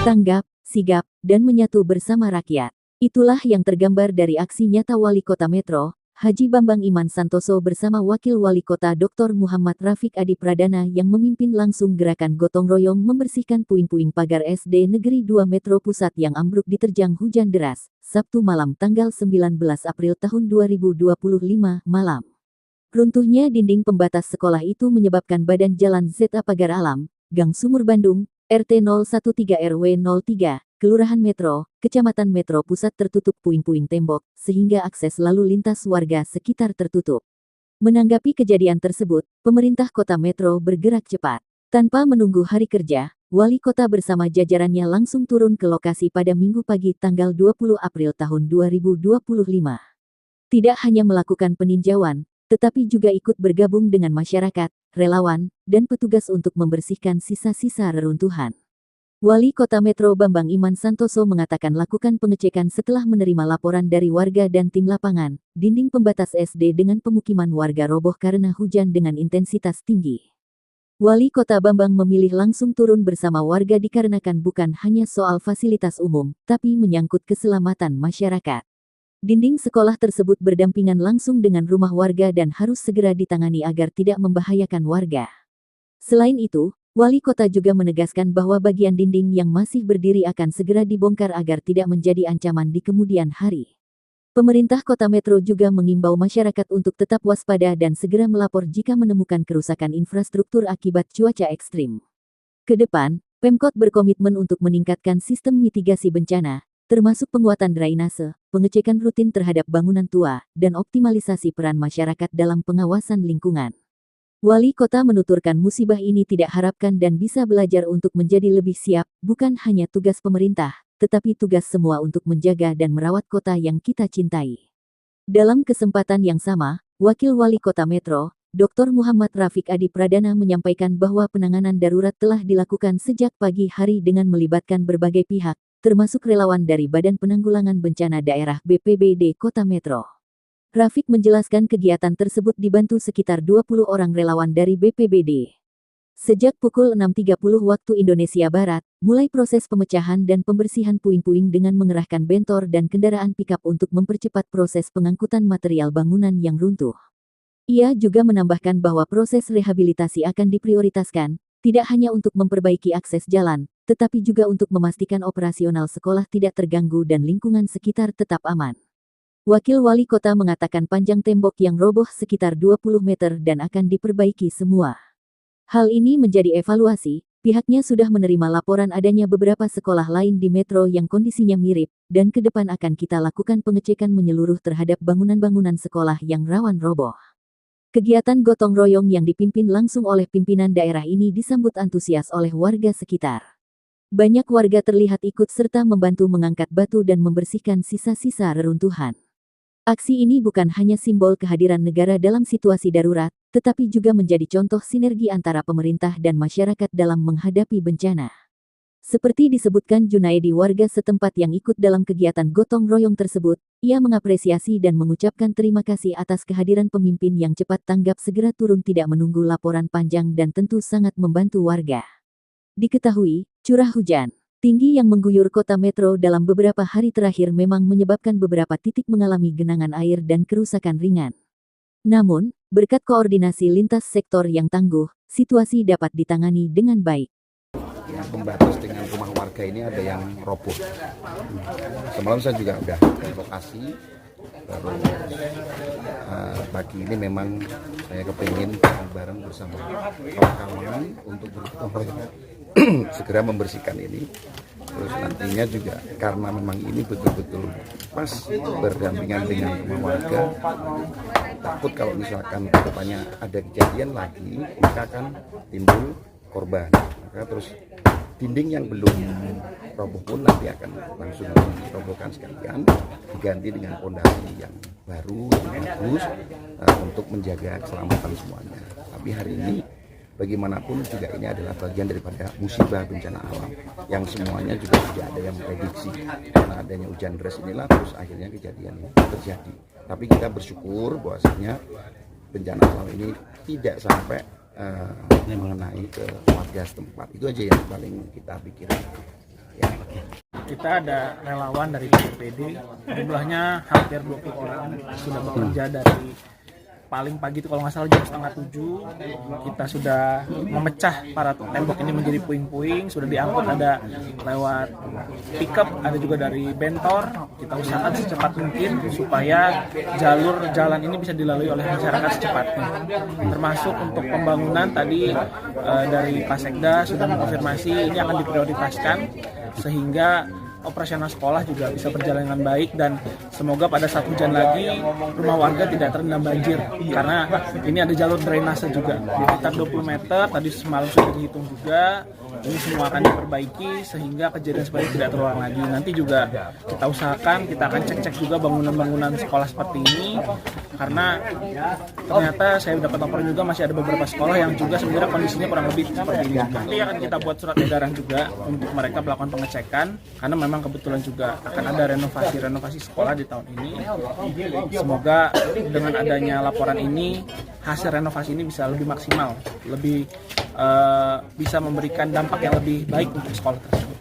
tanggap, sigap, dan menyatu bersama rakyat. Itulah yang tergambar dari aksi nyata Wali Kota Metro, Haji Bambang Iman Santoso bersama Wakil Wali Kota Dr. Muhammad Rafiq Adi Pradana yang memimpin langsung gerakan gotong royong membersihkan puing-puing pagar SD Negeri 2 Metro Pusat yang ambruk diterjang hujan deras, Sabtu malam tanggal 19 April tahun 2025 malam. Runtuhnya dinding pembatas sekolah itu menyebabkan badan jalan ZA Pagar Alam, Gang Sumur Bandung, RT 013 RW 03, Kelurahan Metro, Kecamatan Metro Pusat tertutup puing-puing tembok, sehingga akses lalu lintas warga sekitar tertutup. Menanggapi kejadian tersebut, pemerintah kota Metro bergerak cepat. Tanpa menunggu hari kerja, Wali Kota bersama jajarannya langsung turun ke lokasi pada Minggu pagi tanggal 20 April tahun 2025. Tidak hanya melakukan peninjauan, tetapi juga ikut bergabung dengan masyarakat, relawan, dan petugas untuk membersihkan sisa-sisa reruntuhan. Wali Kota Metro Bambang Iman Santoso mengatakan lakukan pengecekan setelah menerima laporan dari warga dan tim lapangan, dinding pembatas SD dengan pemukiman warga roboh karena hujan dengan intensitas tinggi. Wali Kota Bambang memilih langsung turun bersama warga dikarenakan bukan hanya soal fasilitas umum, tapi menyangkut keselamatan masyarakat. Dinding sekolah tersebut berdampingan langsung dengan rumah warga dan harus segera ditangani agar tidak membahayakan warga. Selain itu, Wali Kota juga menegaskan bahwa bagian dinding yang masih berdiri akan segera dibongkar agar tidak menjadi ancaman di kemudian hari. Pemerintah Kota Metro juga mengimbau masyarakat untuk tetap waspada dan segera melapor jika menemukan kerusakan infrastruktur akibat cuaca ekstrim. Ke depan, Pemkot berkomitmen untuk meningkatkan sistem mitigasi bencana, termasuk penguatan drainase, pengecekan rutin terhadap bangunan tua, dan optimalisasi peran masyarakat dalam pengawasan lingkungan. Wali Kota menuturkan musibah ini tidak harapkan dan bisa belajar untuk menjadi lebih siap, bukan hanya tugas pemerintah, tetapi tugas semua untuk menjaga dan merawat kota yang kita cintai. Dalam kesempatan yang sama, Wakil Wali Kota Metro, Dr. Muhammad Rafiq Adi Pradana menyampaikan bahwa penanganan darurat telah dilakukan sejak pagi hari dengan melibatkan berbagai pihak, termasuk relawan dari Badan Penanggulangan Bencana Daerah BPBD Kota Metro. Rafiq menjelaskan kegiatan tersebut dibantu sekitar 20 orang relawan dari BPBD. Sejak pukul 6.30 waktu Indonesia Barat, mulai proses pemecahan dan pembersihan puing-puing dengan mengerahkan bentor dan kendaraan pikap untuk mempercepat proses pengangkutan material bangunan yang runtuh. Ia juga menambahkan bahwa proses rehabilitasi akan diprioritaskan, tidak hanya untuk memperbaiki akses jalan, tetapi juga untuk memastikan operasional sekolah tidak terganggu dan lingkungan sekitar tetap aman. Wakil Wali Kota mengatakan panjang tembok yang roboh sekitar 20 meter dan akan diperbaiki semua. Hal ini menjadi evaluasi, pihaknya sudah menerima laporan adanya beberapa sekolah lain di Metro yang kondisinya mirip, dan ke depan akan kita lakukan pengecekan menyeluruh terhadap bangunan-bangunan sekolah yang rawan roboh. Kegiatan gotong royong yang dipimpin langsung oleh pimpinan daerah ini disambut antusias oleh warga sekitar. Banyak warga terlihat ikut serta membantu mengangkat batu dan membersihkan sisa-sisa reruntuhan. Aksi ini bukan hanya simbol kehadiran negara dalam situasi darurat, tetapi juga menjadi contoh sinergi antara pemerintah dan masyarakat dalam menghadapi bencana. Seperti disebutkan Junaidi warga setempat yang ikut dalam kegiatan gotong royong tersebut, ia mengapresiasi dan mengucapkan terima kasih atas kehadiran pemimpin yang cepat tanggap segera turun tidak menunggu laporan panjang dan tentu sangat membantu warga. Diketahui, curah hujan tinggi yang mengguyur kota Metro dalam beberapa hari terakhir memang menyebabkan beberapa titik mengalami genangan air dan kerusakan ringan. Namun, berkat koordinasi lintas sektor yang tangguh, situasi dapat ditangani dengan baik. Yang pembatas dengan rumah warga ini ada yang roboh. Semalam saya juga udah ke lokasi, baru pagi ini memang saya kepingin bareng bersama kawan-kawan untuk segera membersihkan ini. Terus nantinya juga karena memang ini betul-betul pas berdampingan dengan rumah warga, takut kalau misalkan kedepannya ada kejadian lagi maka akan timbul korban. Maka terus dinding yang belum roboh pun nanti akan langsung dirobohkan sekalian, diganti dengan fondasi yang baru, yang bagus untuk menjaga keselamatan semuanya. Tapi hari ini bagaimanapun juga ini adalah bagian daripada musibah bencana alam yang semuanya juga tidak ada yang memprediksi. Karena adanya hujan deras inilah terus akhirnya kejadian ini terjadi. Tapi kita bersyukur bahwasanya bencana alam ini tidak sampai mengenai ke warga setempat. Itu aja yang paling kita pikirkan. Ya. Kita ada relawan dari BPPD, jumlahnya hampir 20 orang sudah bekerja dari paling pagi itu kalau nggak salah jam 6:30 kita sudah memecah para tembok ini menjadi puing-puing, sudah diangkut ada lewat pickup, ada juga dari bentor. Kita usahakan secepat mungkin supaya jalur jalan ini bisa dilalui oleh masyarakat secepatnya. Termasuk untuk pembangunan tadi dari Pak Sekda sudah mengkonfirmasi ini akan diprioritaskan sehingga operasional sekolah juga bisa berjalan dengan baik, dan semoga pada saat hujan lagi rumah warga tidak terendam banjir karena ini ada jalur drainase juga di sekitar 20 meter tadi semalam sudah dihitung juga. Ini semua akan diperbaiki sehingga kejadian seperti itu tidak terulang lagi. Nanti juga kita usahakan, kita akan cek-cek juga bangunan-bangunan sekolah seperti ini karena ternyata saya dapat laporan juga masih ada beberapa sekolah yang juga sebenarnya kondisinya kurang lebih seperti ini. Nanti akan kita buat surat edaran juga untuk mereka melakukan pengecekan karena memang kebetulan juga akan ada renovasi sekolah di tahun ini. Semoga dengan adanya laporan ini hasil renovasi ini bisa lebih maksimal, lebih bisa memberikan dampak yang lebih baik untuk sekolah tersebut.